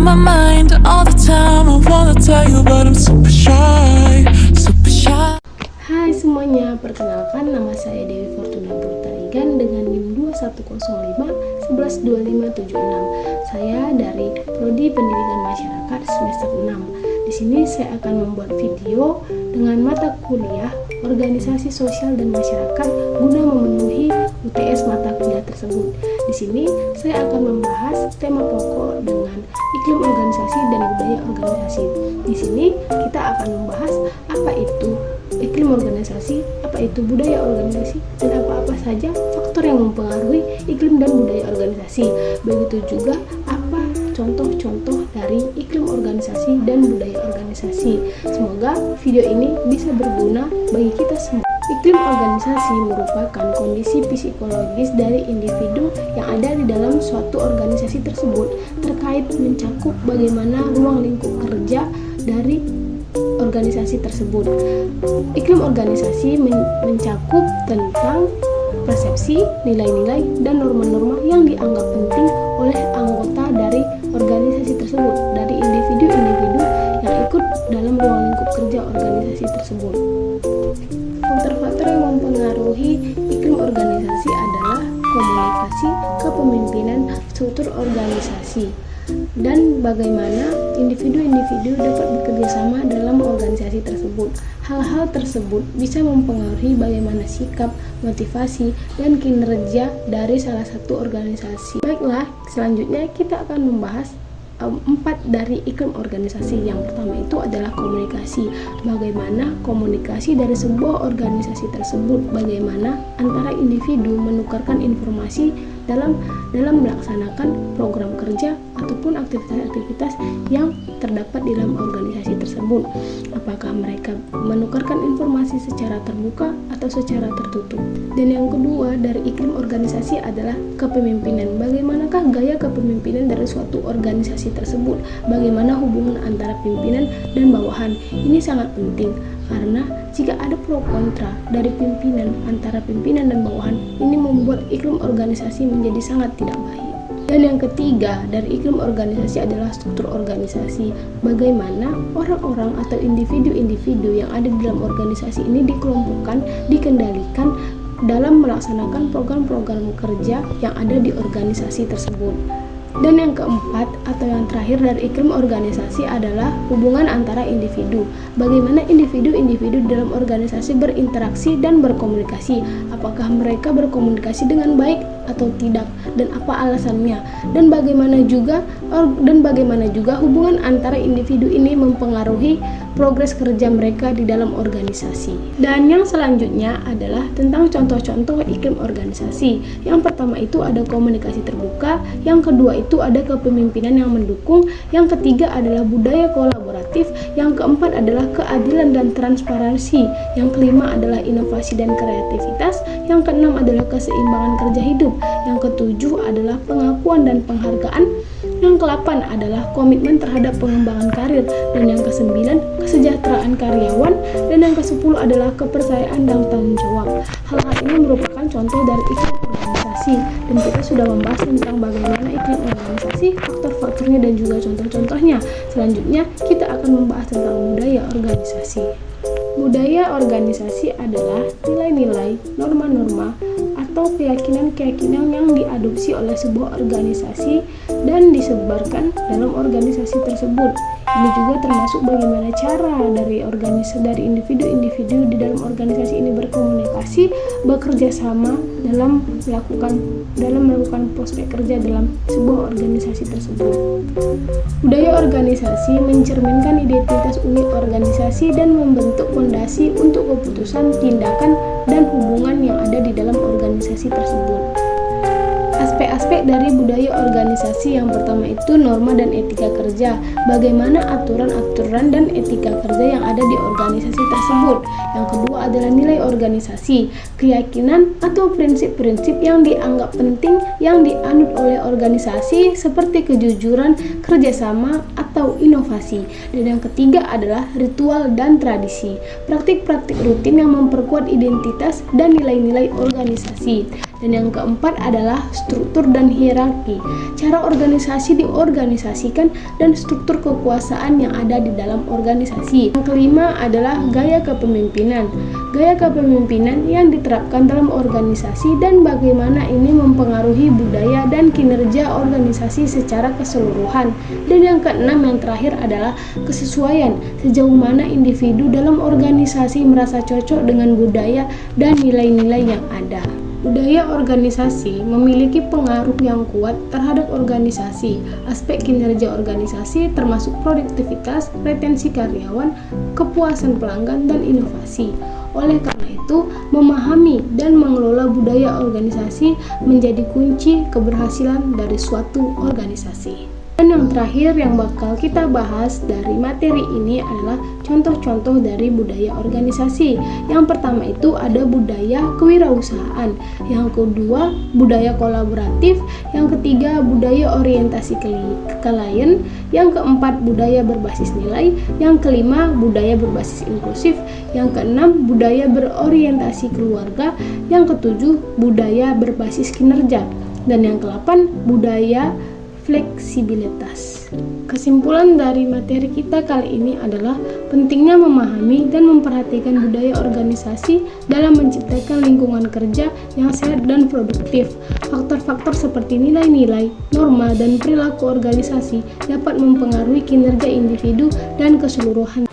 my mind all the time. I wanna tell you but I'm super shy, super shy. Hai semuanya, perkenalkan nama saya Dewi Fortuna Purtarigan dengan NIM 2105 112576. Saya dari Prodi Pendidikan Masyarakat semester 6. Di sini saya akan membuat video dengan mata kuliah Organisasi Sosial dan Masyarakat guna memenuhi UTS mata kuliah tersebut. Di sini saya akan membahas tema pokok dengan iklim organisasi dan budaya organisasi. Di sini kita akan membahas apa itu iklim organisasi, apa itu budaya organisasi, dan apa-apa saja faktor yang mempengaruhi iklim dan budaya organisasi. Begitu juga apa contoh-contoh dari iklim organisasi dan budaya organisasi. Semoga video ini bisa berguna bagi kita semua. Iklim organisasi merupakan kondisi psikologis dari individu yang ada di dalam suatu organisasi tersebut, terkait mencakup bagaimana ruang lingkup kerja dari organisasi tersebut. Iklim organisasi mencakup tentang persepsi, nilai-nilai, dan norma-norma yang dianggap penting oleh anggota dari organisasi tersebut, dari individu-individu yang ikut dalam ruang lingkup kerja organisasi tersebut. Faktor-faktor yang mempengaruhi iklim organisasi adalah komunikasi, kepemimpinan, struktur organisasi, dan bagaimana individu-individu dapat bekerja sama dalam organisasi tersebut. Hal-hal tersebut bisa mempengaruhi bagaimana sikap, motivasi, dan kinerja dari salah satu organisasi. Baiklah, selanjutnya kita akan membahas 4 dari iklim organisasi. Yang pertama itu adalah komunikasi. Bagaimana komunikasi dari sebuah organisasi tersebut, bagaimana antara individu menukarkan informasi dalam melaksanakan program kerja ataupun aktivitas-aktivitas yang terdapat di dalam organisasi tersebut. Apakah mereka menukarkan informasi secara terbuka atau secara tertutup? Dan yang kedua dari iklim organisasi adalah kepemimpinan. Bagaimanakah gaya kepemimpinan dari suatu organisasi tersebut? Bagaimana hubungan antara pimpinan dan bawahan? Ini sangat penting karena jika ada pro kontra dari pimpinan antara pimpinan dan bawahan, ini membuat iklim organisasi menjadi sangat tidak baik. Dan yang ketiga dari iklim organisasi adalah struktur organisasi. Bagaimana orang-orang atau individu-individu yang ada di dalam organisasi ini dikelompokkan, dikendalikan dalam melaksanakan program-program kerja yang ada di organisasi tersebut. Dan yang keempat atau yang terakhir dari iklim organisasi adalah hubungan antara individu. Bagaimana individu-individu dalam organisasi berinteraksi dan berkomunikasi. Apakah mereka berkomunikasi dengan baik atau tidak, dan apa alasannya, dan bagaimana juga hubungan antara individu ini mempengaruhi progres kerja mereka di dalam organisasi. Dan yang selanjutnya adalah tentang contoh-contoh iklim organisasi. Yang pertama itu ada komunikasi terbuka, yang kedua itu ada kepemimpinan yang mendukung, yang ketiga adalah budaya kolaboratif, yang keempat adalah keadilan dan transparansi, yang kelima adalah inovasi dan kreativitas, yang keenam adalah keseimbangan kerja hidup, yang ketujuh adalah pengakuan dan penghargaan, yang ke-8 adalah komitmen terhadap pengembangan karir, dan yang ke-9 kesejahteraan karyawan, dan yang ke-10 adalah kepercayaan dan tanggung jawab. Hal-hal ini merupakan contoh dari iklim organisasi, dan kita sudah membahas tentang bagaimana iklim organisasi, faktor-faktornya dan juga contoh-contohnya. Selanjutnya kita akan membahas tentang budaya organisasi. Budaya organisasi adalah nilai-nilai, norma-norma, atau keyakinan-keyakinan yang diadopsi oleh sebuah organisasi dan disebarkan dalam organisasi tersebut. Ini juga termasuk bagaimana cara dari individu-individu di dalam organisasi ini berkomunikasi, bekerja sama dalam melakukan prospek kerja dalam sebuah organisasi tersebut. Budaya organisasi mencerminkan identitas unik organisasi dan membentuk fondasi untuk keputusan, tindakan, dan hubungan yang ada di dalam organisasi tersebut. Aspek-aspek dari budaya organisasi yang pertama itu norma dan etika kerja. Bagaimana aturan-aturan dan etika kerja yang ada di organisasi tersebut. Yang kedua adalah nilai organisasi, keyakinan atau prinsip-prinsip yang dianggap penting yang dianut oleh organisasi seperti kejujuran, kerjasama, atau inovasi. Dan yang ketiga adalah ritual dan tradisi, praktik-praktik rutin yang memperkuat identitas dan nilai-nilai organisasi. Dan yang keempat adalah struktur dan hierarki, cara organisasi diorganisasikan dan struktur kekuasaan yang ada di dalam organisasi. Yang kelima adalah gaya kepemimpinan, gaya kepemimpinan yang diterapkan dalam organisasi dan bagaimana ini mempengaruhi budaya dan kinerja organisasi secara keseluruhan. Dan yang keenam yang terakhir adalah kesesuaian, sejauh mana individu dalam organisasi merasa cocok dengan budaya dan nilai-nilai yang ada. Budaya organisasi memiliki pengaruh yang kuat terhadap organisasi. Aspek kinerja organisasi termasuk produktivitas, retensi karyawan, kepuasan pelanggan, dan inovasi. Oleh karena itu, memahami dan mengelola budaya organisasi menjadi kunci keberhasilan dari suatu organisasi. Dan yang terakhir yang bakal kita bahas dari materi ini adalah contoh-contoh dari budaya organisasi. Yang pertama itu ada budaya kewirausahaan, yang kedua budaya kolaboratif, yang ketiga budaya orientasi ke klien, yang keempat budaya berbasis nilai, yang kelima budaya berbasis inklusif, yang keenam budaya berorientasi keluarga, yang ketujuh budaya berbasis kinerja, dan yang kedelapan budaya fleksibilitas. Kesimpulan dari materi kita kali ini adalah pentingnya memahami dan memperhatikan budaya organisasi dalam menciptakan lingkungan kerja yang sehat dan produktif. Faktor-faktor seperti nilai-nilai, norma, dan perilaku organisasi dapat mempengaruhi kinerja individu dan keseluruhan.